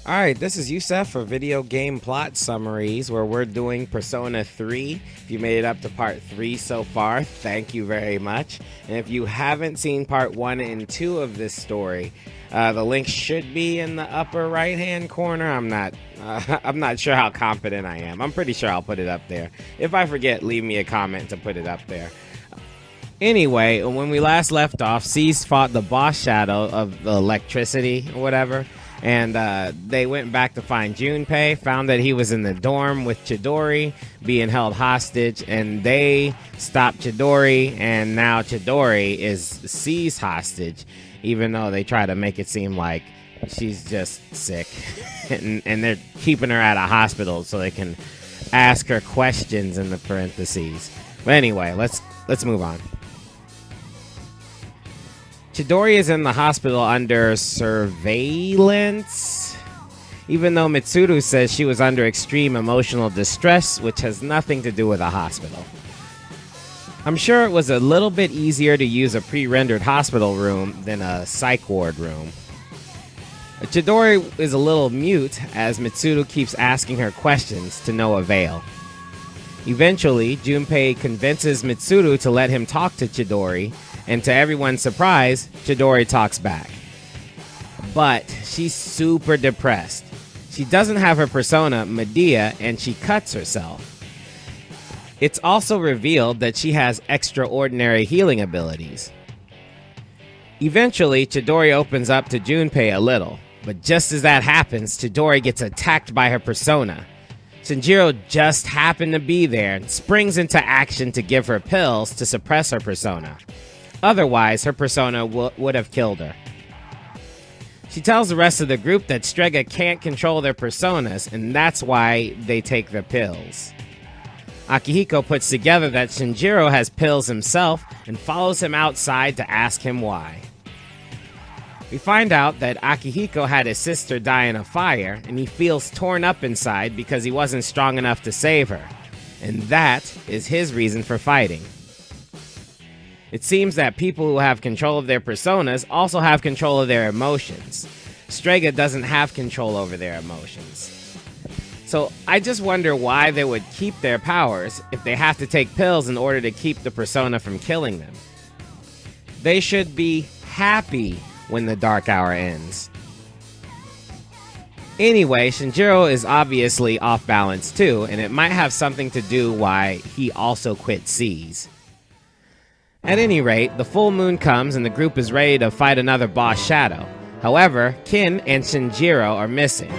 Alright, this is Yusef for Video Game Plot Summaries, where we're doing Persona 3. If you made it up to Part 3 so far, thank you very much. And if you haven't seen Part 1 and 2 of this story, the link should be in the upper right-hand corner. I'm not sure how confident I am. I'm pretty sure I'll put it up there. If I forget, leave me a comment to put it up there. Anyway, when we last left off, Cease fought the boss shadow of the electricity or whatever. And they went back to find Junpei, found that he was in the dorm with Chidori being held hostage, and they stopped Chidori, and now Chidori is seized hostage, even though they try to make it seem like she's just sick. and they're keeping her at a hospital so they can ask her questions in the parentheses. But anyway, let's move on. Chidori is in the hospital under surveillance, even though Mitsuru says she was under extreme emotional distress, which has nothing to do with a hospital. I'm sure it was a little bit easier to use a pre-rendered hospital room than a psych ward room. Chidori is a little mute as Mitsuru keeps asking her questions to no avail. Eventually, Junpei convinces Mitsuru to let him talk to Chidori, and to everyone's surprise, Chidori talks back. But she's super depressed. She doesn't have her persona, Medea, and she cuts herself. It's also revealed that she has extraordinary healing abilities. Eventually, Chidori opens up to Junpei a little, but just as that happens, Chidori gets attacked by her persona. Shinjiro just happened to be there and springs into action to give her pills to suppress her persona. Otherwise, her persona would have killed her. She tells the rest of the group that Strega can't control their personas, and that's why they take the pills. Akihiko puts together that Shinjiro has pills himself and follows him outside to ask him why. We find out that Akihiko had his sister die in a fire, and he feels torn up inside because he wasn't strong enough to save her. And that is his reason for fighting. It seems that people who have control of their personas also have control of their emotions. Strega doesn't have control over their emotions. So I just wonder why they would keep their powers if they have to take pills in order to keep the persona from killing them. They should be happy when the dark hour ends. Anyway, Shinjiro is obviously off balance too, and it might have something to do why he also quit C's. At any rate, the full moon comes and the group is ready to fight another boss shadow. However, Kin and Shinjiro are missing.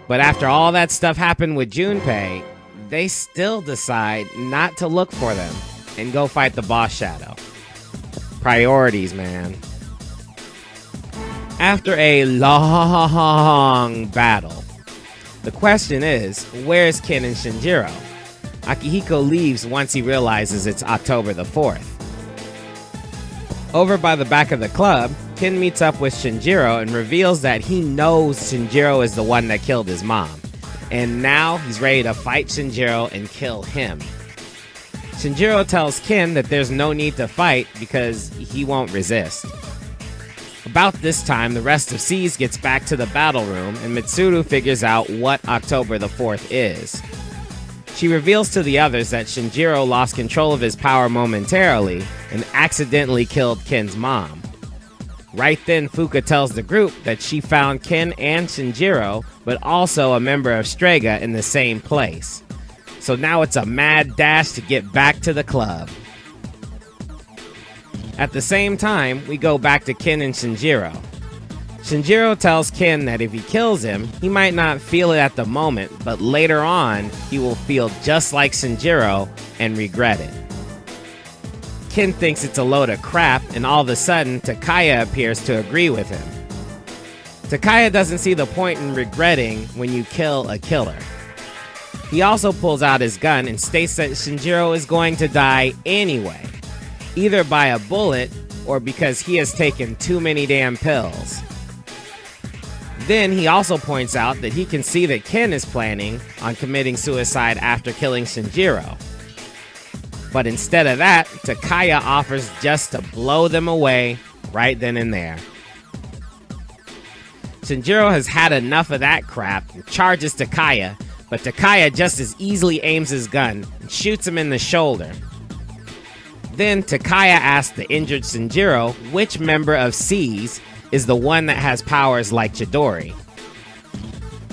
But after all that stuff happened with Junpei, they still decide not to look for them and go fight the boss shadow. Priorities, man. After a long battle, the question is, where's Kin and Shinjiro? Akihiko leaves once he realizes it's October the 4th. Over by the back of the club, Kin meets up with Shinjiro and reveals that he knows Shinjiro is the one that killed his mom. And now he's ready to fight Shinjiro and kill him. Shinjiro tells Kin that there's no need to fight because he won't resist. About this time, the rest of C's gets back to the battle room and Mitsuru figures out what October the 4th is. She reveals to the others that Shinjiro lost control of his power momentarily and accidentally killed Kin's mom. Right then, Fuka tells the group that she found Kin and Shinjiro, but also a member of Strega in the same place. So now it's a mad dash to get back to the club. At the same time, we go back to Kin and Shinjiro. Shinjiro tells Kin that if he kills him, he might not feel it at the moment, but later on, he will feel just like Shinjiro and regret it. Kin thinks it's a load of crap, and all of a sudden, Takaya appears to agree with him. Takaya doesn't see the point in regretting when you kill a killer. He also pulls out his gun and states that Shinjiro is going to die anyway, either by a bullet or because he has taken too many damn pills. Then he also points out that he can see that Kin is planning on committing suicide after killing Shinjiro. But instead of that, Takaya offers just to blow them away right then and there. Shinjiro has had enough of that crap and charges Takaya, but Takaya just as easily aims his gun and shoots him in the shoulder. Then Takaya asks the injured Shinjiro which member of C's is the one that has powers like Chidori.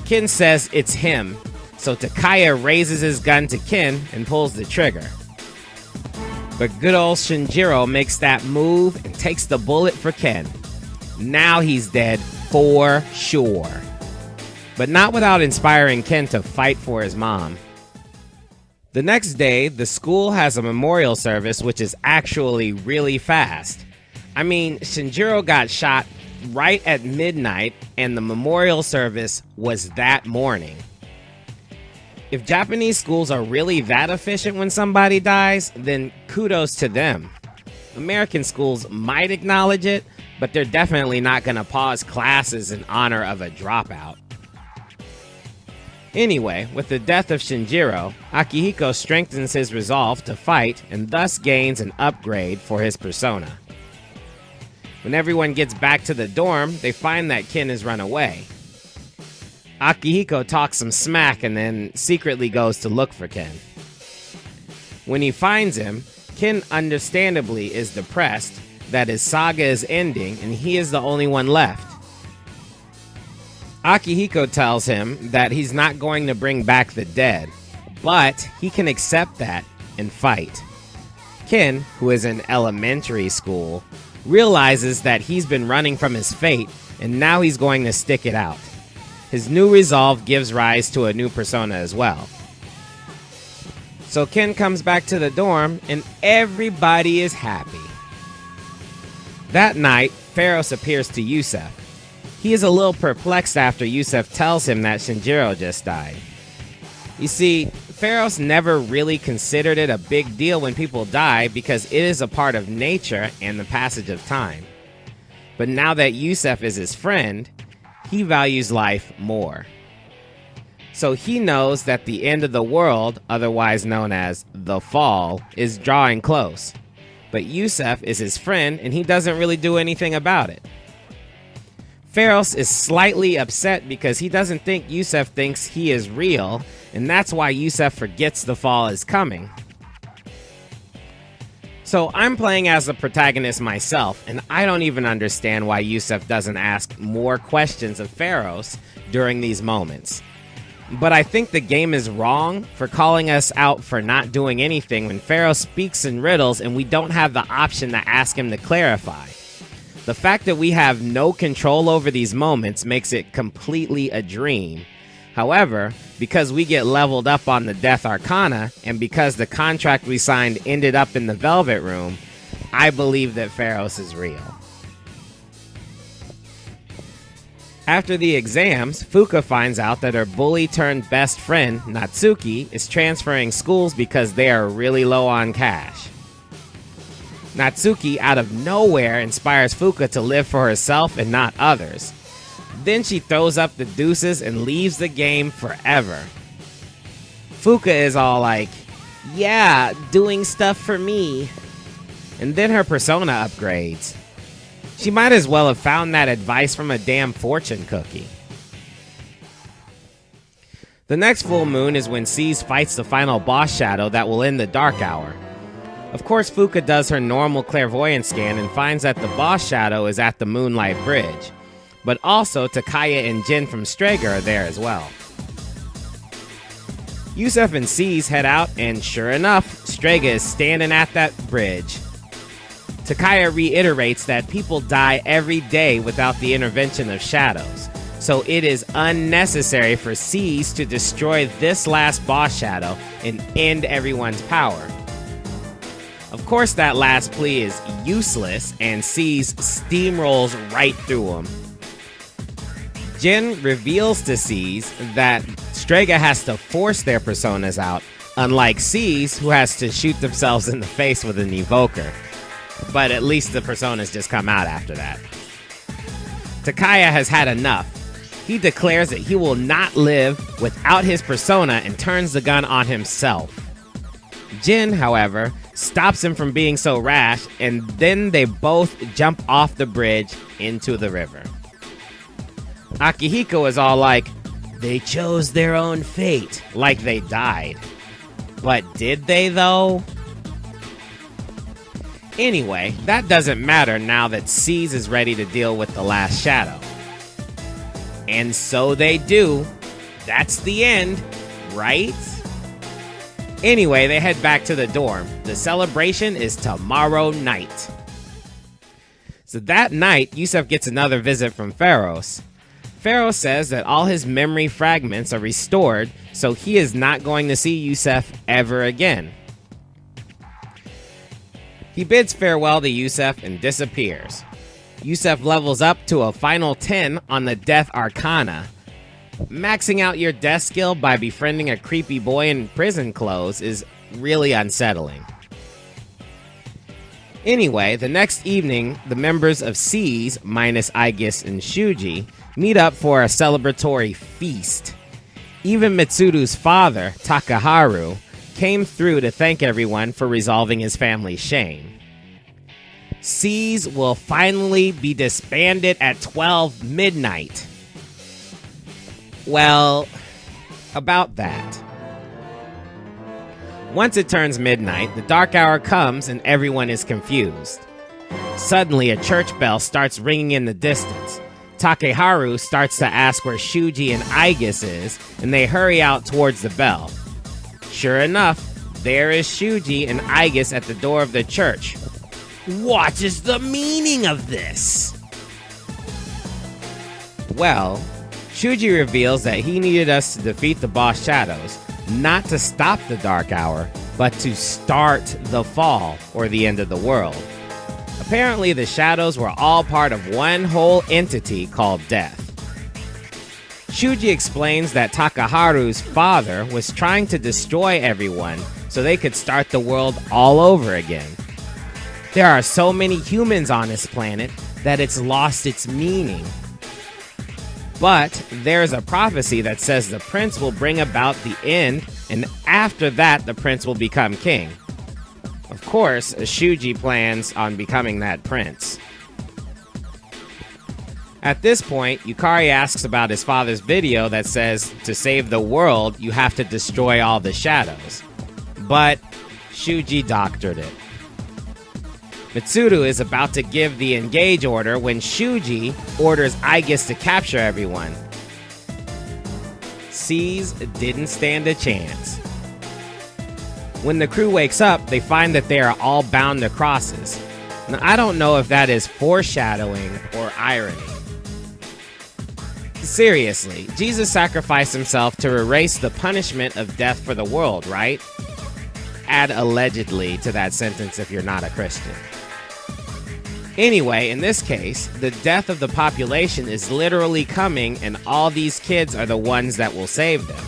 Ken says it's him, so Takaya raises his gun to Ken and pulls the trigger. But good old Shinjiro makes that move and takes the bullet for Ken. Now he's dead for sure. But not without inspiring Ken to fight for his mom. The next day, the school has a memorial service which is actually really fast. I mean, Shinjiro got shot right at midnight and the memorial service was that morning. If Japanese schools are really that efficient when somebody dies, then kudos to them. American schools might acknowledge it, but they're definitely not going to pause classes in honor of a dropout. Anyway, with the death of Shinjiro, Akihiko strengthens his resolve to fight and thus gains an upgrade for his persona. When everyone gets back to the dorm, they find that Ken has run away. Akihiko talks some smack and then secretly goes to look for Ken. When he finds him, Ken understandably is depressed that his saga is ending and he is the only one left. Akihiko tells him that he's not going to bring back the dead, but he can accept that and fight. Ken, who is in elementary school, realizes that he's been running from his fate and now he's going to stick it out. His new resolve gives rise to a new persona as well. So Ken comes back to the dorm and everybody is happy. That night, Pharos appears to Yusef. He is a little perplexed after Yusef tells him that Shinjiro just died. You see, Pharos never really considered it a big deal when people die because it is a part of nature and the passage of time. But now that Yusef is his friend, he values life more. So he knows that the end of the world, otherwise known as the fall, is drawing close. But Yusef is his friend and he doesn't really do anything about it. Pharos is slightly upset because he doesn't think Yusef thinks he is real, and that's why Yusef forgets the fall is coming. So I'm playing as the protagonist myself, and I don't even understand why Yusef doesn't ask more questions of Pharos during these moments. But I think the game is wrong for calling us out for not doing anything when Pharos speaks in riddles and we don't have the option to ask him to clarify. The fact that we have no control over these moments makes it completely a dream. However, because we get leveled up on the Death Arcana, and because the contract we signed ended up in the Velvet Room, I believe that Pharos is real. After the exams, Fuka finds out that her bully-turned-best friend, Natsuki, is transferring schools because they are really low on cash. Natsuki, out of nowhere, inspires Fuka to live for herself and not others. Then she throws up the deuces and leaves the game forever. Fuka is all like, yeah, doing stuff for me. And then her persona upgrades. She might as well have found that advice from a damn fortune cookie. The next full moon is when C's fights the final boss shadow that will end the Dark Hour. Of course, Fuka does her normal clairvoyance scan and finds that the boss shadow is at the Moonlight Bridge. But also, Takaya and Jin from Strega are there as well. Yusef and C's head out, and sure enough, Strega is standing at that bridge. Takaya reiterates that people die every day without the intervention of shadows, so it is unnecessary for C's to destroy this last boss shadow and end everyone's power. Of course, that last plea is useless, and C's steamrolls right through him. Jin reveals to C's that Strega has to force their personas out, unlike C's, who has to shoot themselves in the face with an evoker. But at least the personas just come out after that. Takaya has had enough. He declares that he will not live without his persona and turns the gun on himself. Jin, however, stops him from being so rash, and then they both jump off the bridge into the river. Akihiko is all like, they chose their own fate, like they died. But did they though? Anyway, that doesn't matter now that Seize is ready to deal with the last shadow. And so they do. That's the end, right? Anyway, they head back to the dorm. The celebration is tomorrow night. So that night, Yusuf gets another visit from Pharaohs. Pharaoh says that all his memory fragments are restored, so he is not going to see Yusuf ever again. He bids farewell to Yusuf and disappears. Yusuf levels up to a final 10 on the Death Arcana. Maxing out your death skill by befriending a creepy boy in prison clothes is really unsettling. Anyway, the next evening, the members of Seize, minus Aigis and Shuji, meet up for a celebratory feast. Even Mitsuru's father, Takaharu, came through to thank everyone for resolving his family's shame. Seize will finally be disbanded at 12 midnight. Well, about that. Once it turns midnight, the dark hour comes and everyone is confused. Suddenly, a church bell starts ringing in the distance. Takeharu starts to ask where Shuji and Aigis is, and they hurry out towards the bell. Sure enough, there is Shuji and Aigis at the door of the church. What is the meaning of this? Well, Shuji reveals that he needed us to defeat the boss Shadows, not to stop the Dark Hour, but to start the fall, or the end of the world. Apparently, the Shadows were all part of one whole entity called Death. Shuji explains that Takaharu's father was trying to destroy everyone so they could start the world all over again. There are so many humans on this planet that it's lost its meaning. But there's a prophecy that says the prince will bring about the end, and after that, the prince will become king. Of course, Shuji plans on becoming that prince. At this point, Yukari asks about his father's video that says, to save the world, you have to destroy all the shadows. But Shuji doctored it. Mitsuru is about to give the engage order when Shuji orders Aigis to capture everyone. Seize didn't stand a chance. When the crew wakes up, they find that they are all bound to crosses. Now, I don't know if that is foreshadowing or irony. Seriously, Jesus sacrificed himself to erase the punishment of death for the world, right? Add allegedly to that sentence if you're not a Christian. Anyway, in this case, the death of the population is literally coming, and all these kids are the ones that will save them.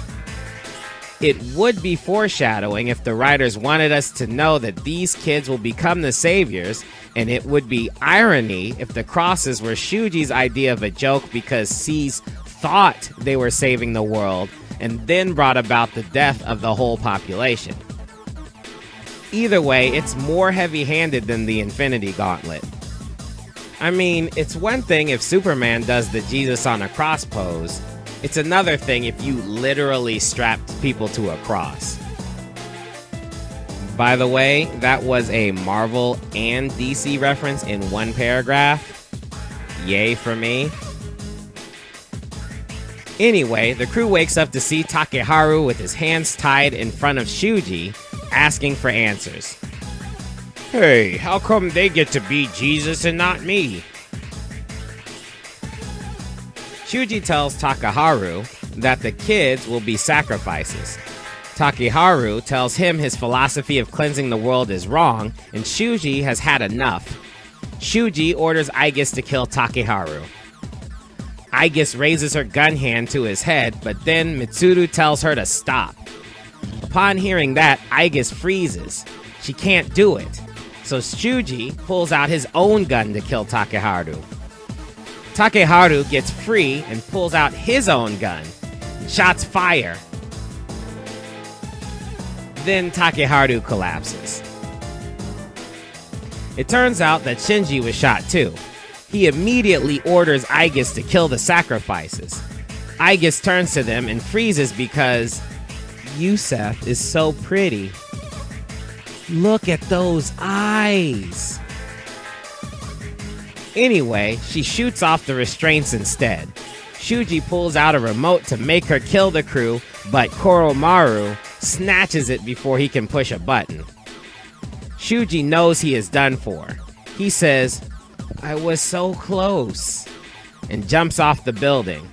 It would be foreshadowing if the writers wanted us to know that these kids will become the saviors, and it would be irony if the crosses were Shuji's idea of a joke because Seize thought they were saving the world and then brought about the death of the whole population. Either way, it's more heavy-handed than the Infinity Gauntlet. I mean, it's one thing if Superman does the Jesus on a cross pose. It's another thing if you literally strapped people to a cross. By the way, that was a Marvel and DC reference in one paragraph. Yay for me. Anyway, the crew wakes up to see Takeharu with his hands tied in front of Shuji, asking for answers. Hey, how come they get to be Jesus and not me? Shuji tells Takeharu that the kids will be sacrifices. Takeharu tells him his philosophy of cleansing the world is wrong, and Shuji has had enough. Shuji orders Aigis to kill Takeharu. Aigis raises her gun hand to his head, but then Mitsuru tells her to stop. Upon hearing that, Aigis freezes. She can't do it. So Shuji pulls out his own gun to kill Takeharu. Takeharu gets free and pulls out his own gun. Shots fire. Then Takeharu collapses. It turns out that Shinji was shot too. He immediately orders Aigis to kill the sacrifices. Aigis turns to them and freezes because Yusef is so pretty. Look at those eyes. Anyway, she shoots off the restraints instead. Shuji pulls out a remote to make her kill the crew, but Koromaru snatches it before he can push a button. Shuji knows he is done for. He says, "I was so close," and jumps off the building.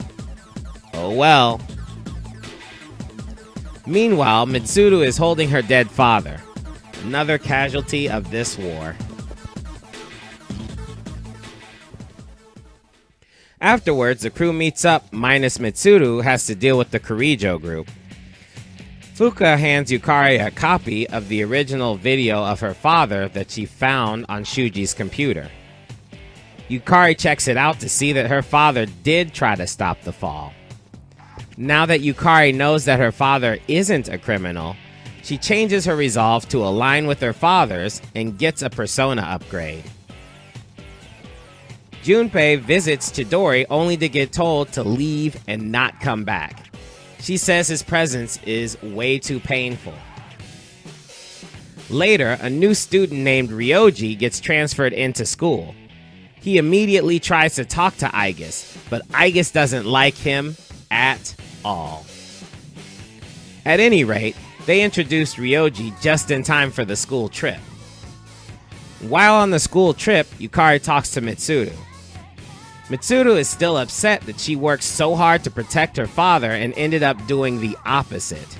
Oh well. Meanwhile, Mitsuru is holding her dead father, another casualty of this war. Afterwards, the crew meets up, minus Mitsuru, who has to deal with the Kirijo group. Fuka hands Yukari a copy of the original video of her father that she found on Shuji's computer. Yukari checks it out to see that her father did try to stop the fall. Now that Yukari knows that her father isn't a criminal, she changes her resolve to align with her father's and gets a persona upgrade. Junpei visits Chidori only to get told to leave and not come back. She says his presence is way too painful. Later, a new student named Ryoji gets transferred into school. He immediately tries to talk to Aigis, but Aigis doesn't like him at all. At any rate, they introduced Ryoji just in time for the school trip. While on the school trip, Yukari talks to Mitsuru. Mitsuru is still upset that she worked so hard to protect her father and ended up doing the opposite.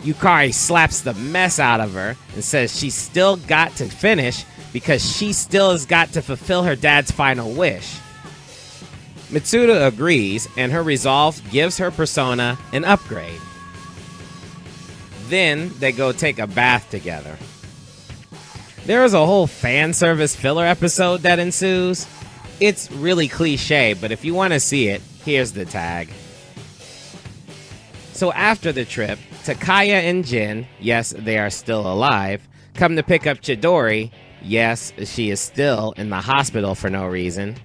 Yukari slaps the mess out of her and says she's still got to finish because she still has got to fulfill her dad's final wish. Mitsuru agrees, and her resolve gives her persona an upgrade. Then they go take a bath together. There is a whole fan service filler episode that ensues. It's really cliche, but if you want to see it, here's the tag. So after the trip, Takaya and Jin, yes, they are still alive, come to pick up Chidori. Yes, she is still in the hospital for no reason.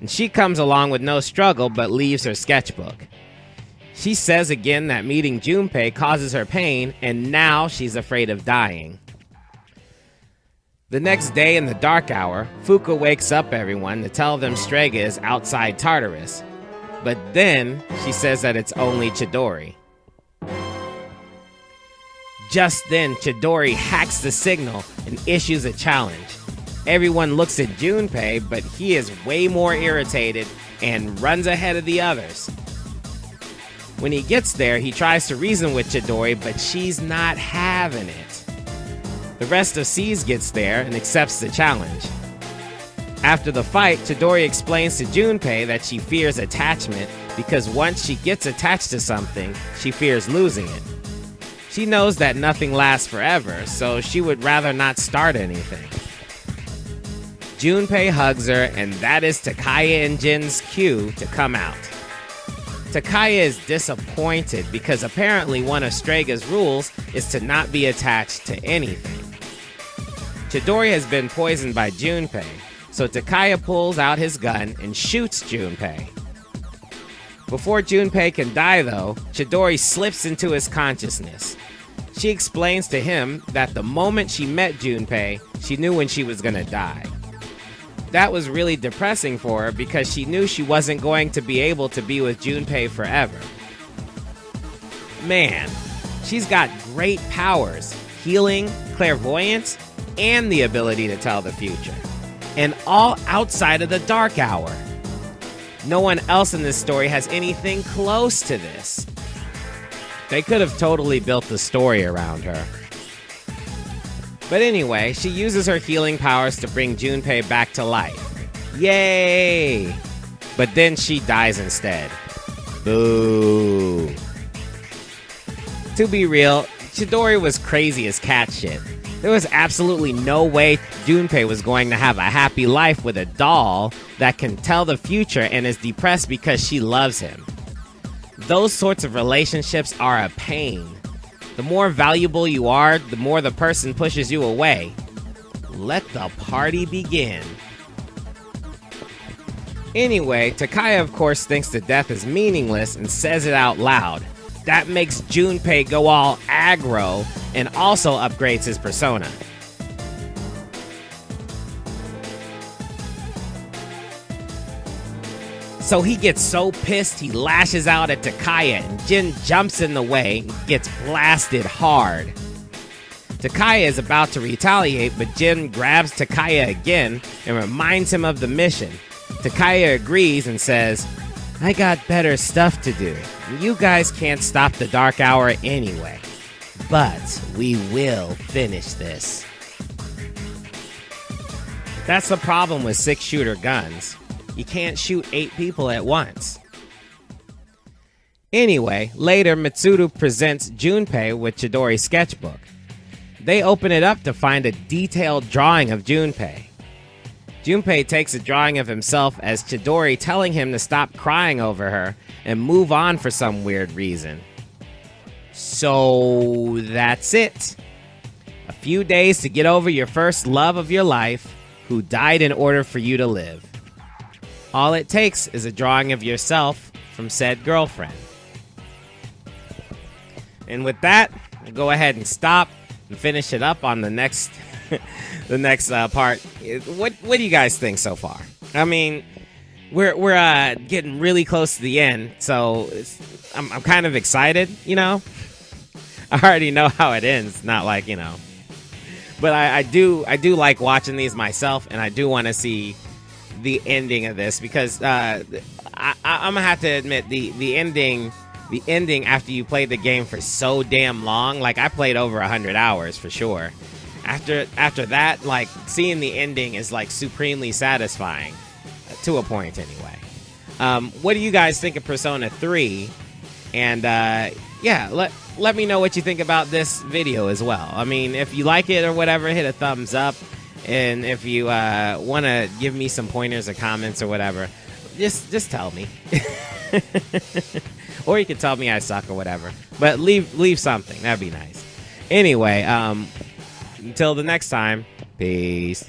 And she comes along with no struggle, but leaves her sketchbook. She says again that meeting Junpei causes her pain, and now she's afraid of dying. The next day in the dark hour, Fuka wakes up everyone to tell them Strega is outside Tartarus. But then, she says that it's only Chidori. Just then, Chidori hacks the signal and issues a challenge. Everyone looks at Junpei, but he is way more irritated and runs ahead of the others. When he gets there, he tries to reason with Chidori, but she's not having it. The rest of C's gets there and accepts the challenge. After the fight, Chidori explains to Junpei that she fears attachment because once she gets attached to something, she fears losing it. She knows that nothing lasts forever, so she would rather not start anything. Junpei hugs her, and that is Takaya and Jin's cue to come out. Takaya is disappointed because apparently one of Strega's rules is to not be attached to anything. Chidori has been poisoned by Junpei, so Takaya pulls out his gun and shoots Junpei. Before Junpei can die though, Chidori slips into his consciousness. She explains to him that the moment she met Junpei, she knew when she was gonna die. That was really depressing for her because she knew she wasn't going to be able to be with Junpei forever. Man, she's got great powers, healing, clairvoyance, and the ability to tell the future. And all outside of the dark hour. No one else in this story has anything close to this. They could have totally built the story around her. But anyway, she uses her healing powers to bring Junpei back to life. Yay! But then she dies instead. Boo. To be real, Chidori was crazy as cat shit. There was absolutely no way Junpei was going to have a happy life with a doll that can tell the future and is depressed because she loves him. Those sorts of relationships are a pain. The more valuable you are, the more the person pushes you away. Let the party begin. Anyway, Takaya of course thinks that death is meaningless and says it out loud. That makes Junpei go all aggro and also upgrades his persona. So he gets so pissed he lashes out at Takaya and Jin jumps in the way and gets blasted hard. Takaya is about to retaliate, but Jin grabs Takaya again and reminds him of the mission. Takaya agrees and says, I got better stuff to do. You guys can't stop the Dark Hour anyway. But we will finish this. That's the problem with 6-shooter guns. You can't shoot 8 people at once. Anyway, later Mitsuru presents Junpei with Chidori's sketchbook. They open it up to find a detailed drawing of Junpei. Junpei takes a drawing of himself as Chidori telling him to stop crying over her and move on for some weird reason. So that's it. A few days to get over your first love of your life, who died in order for you to live. All it takes is a drawing of yourself from said girlfriend. And with that, we'll go ahead and stop and finish it up on the next part. What do you guys think so far? I mean, we're getting really close to the end, so I'm kind of excited, you know. I already know how it ends, not like, you know. But I do like watching these myself, and I do want to see the ending of this because I'm gonna have to admit the ending after you play the game for so damn long, like I played over 100 hours for sure. After that, like seeing the ending is like supremely satisfying to a point anyway. What do you guys think of Persona 3? And yeah, let me know what you think about this video as well. I mean, if you like it or whatever, hit a thumbs up. And if you want to give me some pointers or comments or whatever, just tell me. Or you can tell me I suck or whatever. But leave something. That'd be nice. Anyway, until the next time, peace.